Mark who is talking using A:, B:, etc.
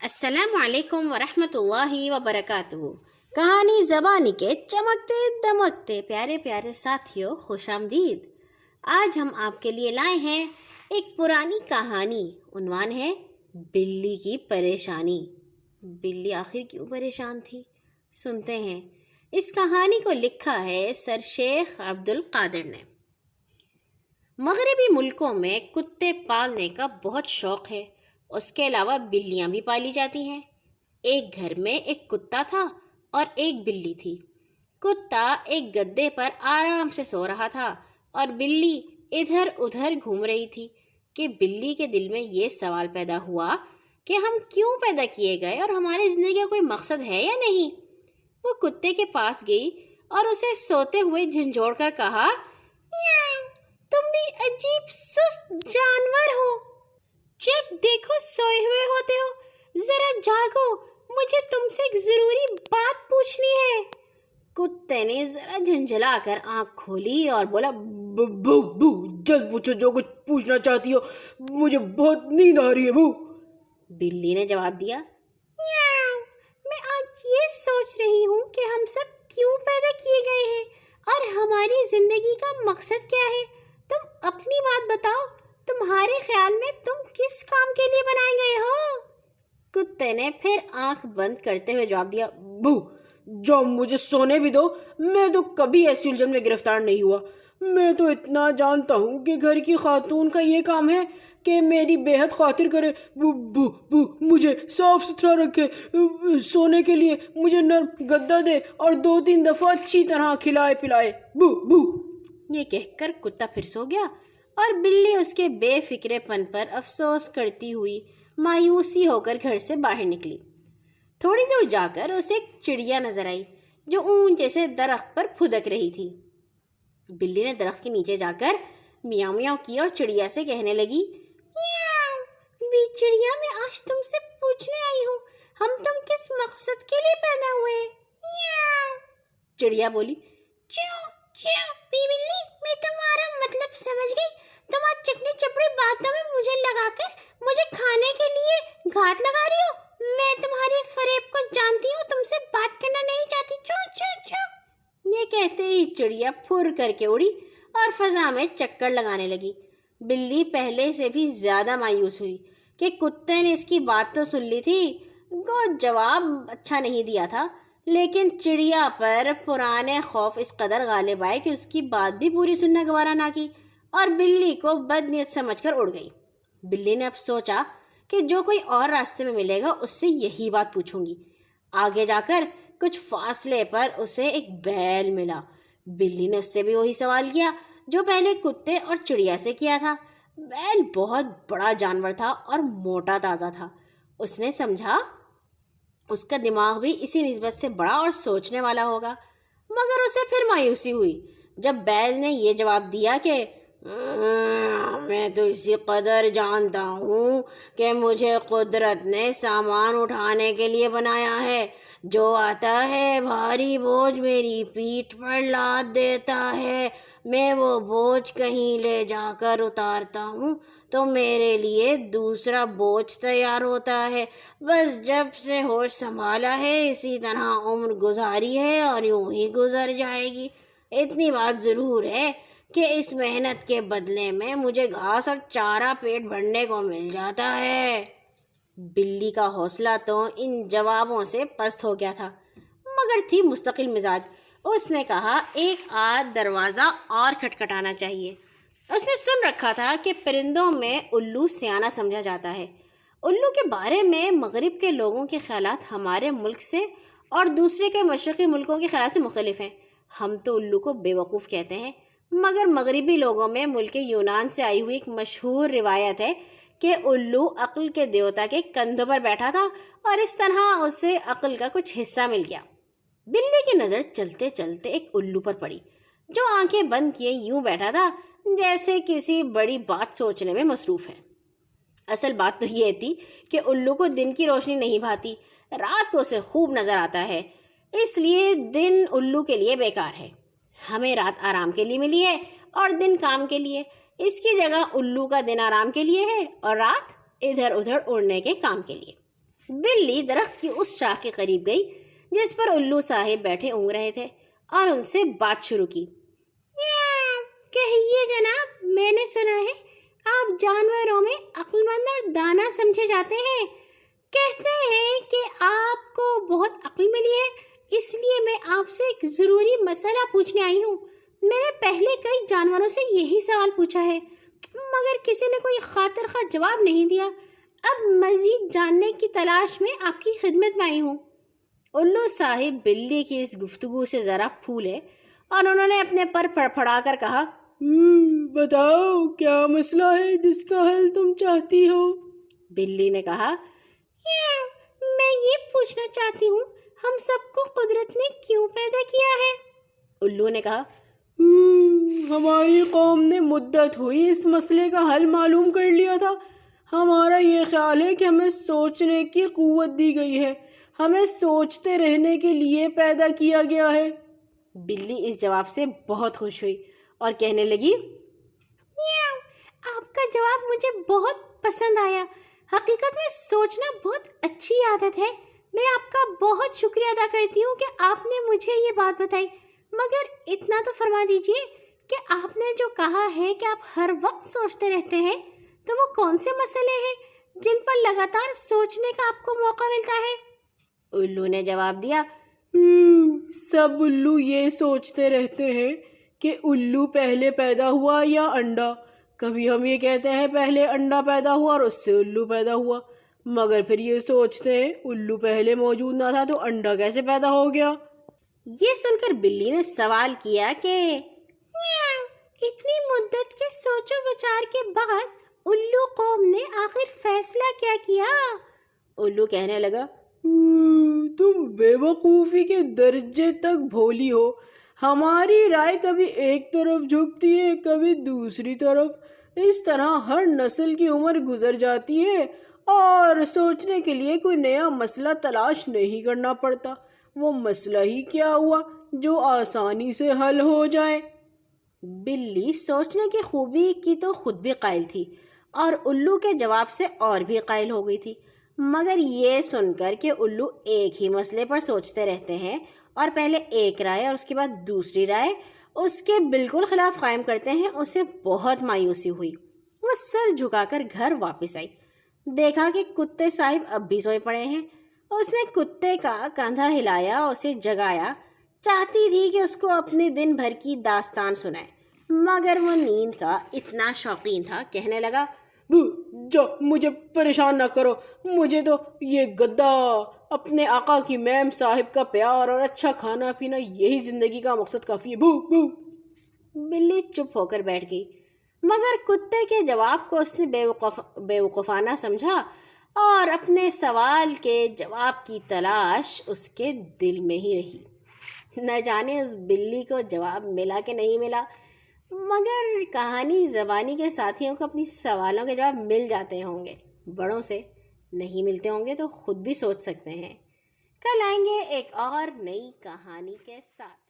A: السلام علیکم ورحمۃ اللہ وبرکاتہ۔ کہانی زبانی کے چمکتے دمکتے پیارے پیارے ساتھیوں، خوش آمدید۔ آج ہم آپ کے لیے لائے ہیں ایک پرانی کہانی۔ عنوان ہے بلی کی پریشانی۔ بلی آخر کیوں پریشان تھی؟ سنتے ہیں۔ اس کہانی کو لکھا ہے سر شیخ عبد القادر نے۔ مغربی ملکوں میں کتے پالنے کا بہت شوق ہے۔ اس کے علاوہ بلیاں بھی پالی جاتی ہیں۔ ایک گھر میں ایک کتا تھا اور ایک بلی تھی۔ کتا ایک گدے پر آرام سے سو رہا تھا اور بلی ادھر ادھر گھوم رہی تھی کہ بلی کے دل میں یہ سوال پیدا ہوا کہ ہم کیوں پیدا کیے گئے اور ہماری زندگی کا کوئی مقصد ہے یا نہیں۔ وہ کتے کے پاس گئی اور اسے سوتے ہوئے جھنجھوڑ کر کہا، تم بھی عجیب سست جانور ہو، جب دیکھو سوئے ہوئے ہوتے ہو، ذرا جاگو، مجھے تم سے ایک ضروری بات پوچھنی ہے۔ کتے نے ذرا جھنجھلا کر آنکھ کھولی اور بولا،
B: بو بو جلد پوچھو جو کچھ پوچھنا چاہتی ہو، مجھے بہت نیند آ رہی ہے بو۔
A: بلی نے جواب دیا، میں آج یہ سوچ رہی ہوں کہ ہم سب کیوں پیدا کیے گئے ہیں اور ہماری زندگی کا مقصد کیا ہے۔ تم اپنی بات بتاؤ، تمہارے خیال میں تم کس کام کے لیے بنائے گئے ہو؟ کتے نے پھر آنکھ بند کرتے ہوئے جواب دیا،
B: بو جاؤ، مجھے سونے بھی دو، میں تو کبھی ایسی الجھن میں گرفتار نہیں ہوا۔ میں تو اتنا جانتا ہوں کہ گھر کی خاتون کا یہ کام ہے کہ میری بے حد خاطر کرے، بو بو بو مجھے صاف ستھرا رکھے، سونے کے لیے مجھے نرم گدا دے اور 2-3 دفعہ اچھی طرح کھلائے پلائے، بو بو۔
A: یہ کہہ کر کتا پھر سو گیا اور بلی اس کے بے فکرے پن پر افسوس کرتی ہوئی مایوسی ہو کر گھر سے باہر نکلی۔ تھوڑی دور جا کر اسے ایک چڑیا نظر آئی جو اونچے سے درخت پر پھدک رہی تھی۔ بلی نے درخت کے نیچے جا کر میاؤں میاؤں کی اور چڑیا سے کہنے لگی، چڑیا، میں آج تم سے پوچھنے آئی ہوں، ہم تم کس مقصد کے لیے پیدا ہوئے ہیں؟ چڑیا بولی، بلی، میں تمہارا مطلب سمجھ گئی۔ تم آج چکنی چپڑی باتوں میں مجھے لگا کر مجھے کھانے کے لیے گھات لگا رہی ہو۔ میں تمہاری فریب کو جانتی ہوں، تم سے بات کرنا نہیں چاہتی۔ چو چو چو۔ یہ کہتے ہی چڑیا پھر کر کے اڑی اور فضا میں چکر لگانے لگی۔ بلی پہلے سے بھی زیادہ مایوس ہوئی کہ کتے نے اس کی بات تو سن لی تھی، گو جواب اچھا نہیں دیا تھا، لیکن چڑیا پر پرانے خوف اس قدر غالب آئے کہ اس کی بات بھی پوری سننا گوارا نہ کی اور بلی کو بد نیت سمجھ کر اڑ گئی۔ بلی نے اب سوچا کہ جو کوئی اور راستے میں ملے گا اس سے یہی بات پوچھوں گی۔ آگے جا کر کچھ فاصلے پر اسے ایک بیل ملا۔ بلی نے اس سے بھی وہی سوال کیا جو پہلے کتے اور چڑیا سے کیا تھا۔ بیل بہت بڑا جانور تھا اور موٹا تازہ تھا۔ اس نے سمجھا اس کا دماغ بھی اسی نسبت سے بڑا اور سوچنے والا ہوگا، مگر اسے پھر مایوسی ہوئی جب بیل نے یہ جواب دیا کہ میں تو اسی قدر جانتا ہوں کہ مجھے قدرت نے سامان اٹھانے کے لیے بنایا ہے، جو آتا ہے بھاری بوجھ میری پیٹھ پر لاد دیتا ہے، میں وہ بوجھ کہیں لے جا کر اتارتا ہوں تو میرے لیے دوسرا بوجھ تیار ہوتا ہے۔ بس جب سے ہوش سنبھالا ہے اسی طرح عمر گزاری ہے اور یوں ہی گزر جائے گی۔ اتنی بات ضرور ہے کہ اس محنت کے بدلے میں مجھے گھاس اور چارہ پیٹ بھرنے کو مل جاتا ہے۔ بلی کا حوصلہ تو ان جوابوں سے پست ہو گیا تھا، مگر تھی مستقل مزاج۔ اس نے کہا، ایک آدھ دروازہ اور کھٹکھٹانا چاہیے۔ اس نے سن رکھا تھا کہ پرندوں میں الو سیانہ سمجھا جاتا ہے۔ الو کے بارے میں مغرب کے لوگوں کے خیالات ہمارے ملک سے اور دوسرے کے مشرقی ملکوں کے خیالات سے مختلف ہیں۔ ہم تو الو کو بے وقوف کہتے ہیں، مگر مغربی لوگوں میں ملک یونان سے آئی ہوئی ایک مشہور روایت ہے کہ الو عقل کے دیوتا کے کندھوں پر بیٹھا تھا اور اس طرح اسے عقل کا کچھ حصہ مل گیا۔ بلی کی نظر چلتے چلتے ایک الو پر پڑی جو آنکھیں بند کیے یوں بیٹھا تھا جیسے کسی بڑی بات سوچنے میں مصروف ہے۔ اصل بات تو یہ تھی کہ الو کو دن کی روشنی نہیں بھاتی، رات کو اسے خوب نظر آتا ہے، اس لیے دن الو کے لیے بیکار ہے۔ ہمیں رات آرام کے لیے ملی ہے اور دن کام کے لیے، اس کی جگہ الو کا دن آرام کے لیے ہے اور رات ادھر ادھر اڑنے کے کام کے لیے۔ بلی درخت کی اس شاخ کے قریب گئی جس پر الو صاحب بیٹھے اونگ رہے تھے اور ان سے بات شروع کی۔ کہیے جناب، میں نے سنا ہے آپ جانوروں میں عقل مند اور دانا سمجھے جاتے ہیں۔ کہتے ہیں کہ آپ کو بہت عقل ملی ہے، اس لیے میں آپ سے ایک ضروری مسئلہ پوچھنے آئی ہوں۔ میں نے پہلے کئی جانوروں سے یہی سوال پوچھا ہے مگر کسی نے کوئی خاطر خواہ جواب نہیں دیا۔ اب مزید جاننے کی تلاش میں آپ کی خدمت میں آئی ہوں۔ الو صاحب بلی کی اس گفتگو سے ذرا پھولے اور انہوں نے اپنے پر پھڑپھڑا کر کہا،
B: بتاؤ کیا مسئلہ ہے جس کا حل تم چاہتی ہو؟
A: بلی نے کہا، میں یہ پوچھنا چاہتی ہوں ہم سب کو قدرت نے کیوں پیدا کیا ہے؟ الو نے کہا،
B: ہماری قوم نے مدت ہوئی اس مسئلے کا حل معلوم کر لیا تھا۔ ہمارا یہ خیال ہے کہ ہمیں سوچنے کی قوت دی گئی ہے، ہمیں سوچتے رہنے کے لیے پیدا کیا گیا ہے۔
A: بلی اس جواب سے بہت خوش ہوئی اور کہنے لگی، آپ کا جواب مجھے بہت پسند آیا۔ حقیقت میں سوچنا بہت اچھی عادت ہے۔ میں آپ کا بہت شکریہ ادا کرتی ہوں کہ آپ نے مجھے یہ بات بتائی، مگر اتنا تو فرما دیجئے کہ آپ نے جو کہا ہے کہ آپ ہر وقت سوچتے رہتے ہیں، تو وہ کون سے مسئلے ہیں جن پر لگاتار سوچنے کا آپ کو موقع ملتا ہے؟
B: الو نے جواب دیا، سب الو یہ سوچتے رہتے ہیں کہ الو پہلے پیدا ہوا یا انڈا۔ کبھی ہم یہ کہتے ہیں پہلے انڈا پیدا ہوا اور اس سے الو پیدا ہوا، مگر پھر یہ سوچتے ہیں الو پہلے موجود نہ تھا تو انڈا کیسے پیدا ہو گیا؟
A: یہ سن کر بلی نے سوال کیا کہ اتنی مدت کے سوچ و بچار کے بعد الو قوم نے آخر فیصلہ کیا کیا؟
B: الو کہنے لگا، تم بے وقوفی کے درجے تک بھولی ہو۔ ہماری رائے کبھی ایک طرف جھکتی ہے کبھی دوسری طرف، اس طرح ہر نسل کی عمر گزر جاتی ہے اور سوچنے کے لیے کوئی نیا مسئلہ تلاش نہیں کرنا پڑتا۔ وہ مسئلہ ہی کیا ہوا جو آسانی سے حل ہو جائے۔
A: بلی سوچنے کی خوبی کی تو خود بھی قائل تھی اور الو کے جواب سے اور بھی قائل ہو گئی تھی، مگر یہ سن کر کہ الو ایک ہی مسئلے پر سوچتے رہتے ہیں اور پہلے ایک رائے اور اس کے بعد دوسری رائے اس کے بالکل خلاف قائم کرتے ہیں، اسے بہت مایوسی ہوئی۔ وہ سر جھکا کر گھر واپس آئی، دیکھا کہ کتے صاحب اب بھی سوئے پڑے ہیں۔ اس نے کتے کا کندھا ہلایا، اسے جگایا، چاہتی تھی کہ اس کو اپنے دن بھر کی داستان سنائے، مگر وہ نیند کا اتنا شوقین تھا، کہنے لگا،
B: جو مجھے پریشان نہ کرو، مجھے تو یہ گدا، اپنے آقا کی میم صاحب کا پیار اور اچھا کھانا پینا، یہی زندگی کا مقصد کافی ہے۔ بو بو۔
A: بلی چپ ہو کر بیٹھ گئی، مگر کتے کے جواب کو اس نے بے وقوفانہ سمجھا اور اپنے سوال کے جواب کی تلاش اس کے دل میں ہی رہی۔ نہ جانے اس بلی کو جواب ملا کہ نہیں ملا، مگر کہانی زبانی کے ساتھیوں کو اپنی سوالوں کے جواب مل جاتے ہوں گے، بڑوں سے نہیں ملتے ہوں گے تو خود بھی سوچ سکتے ہیں۔ کل آئیں گے ایک اور نئی کہانی کے ساتھ۔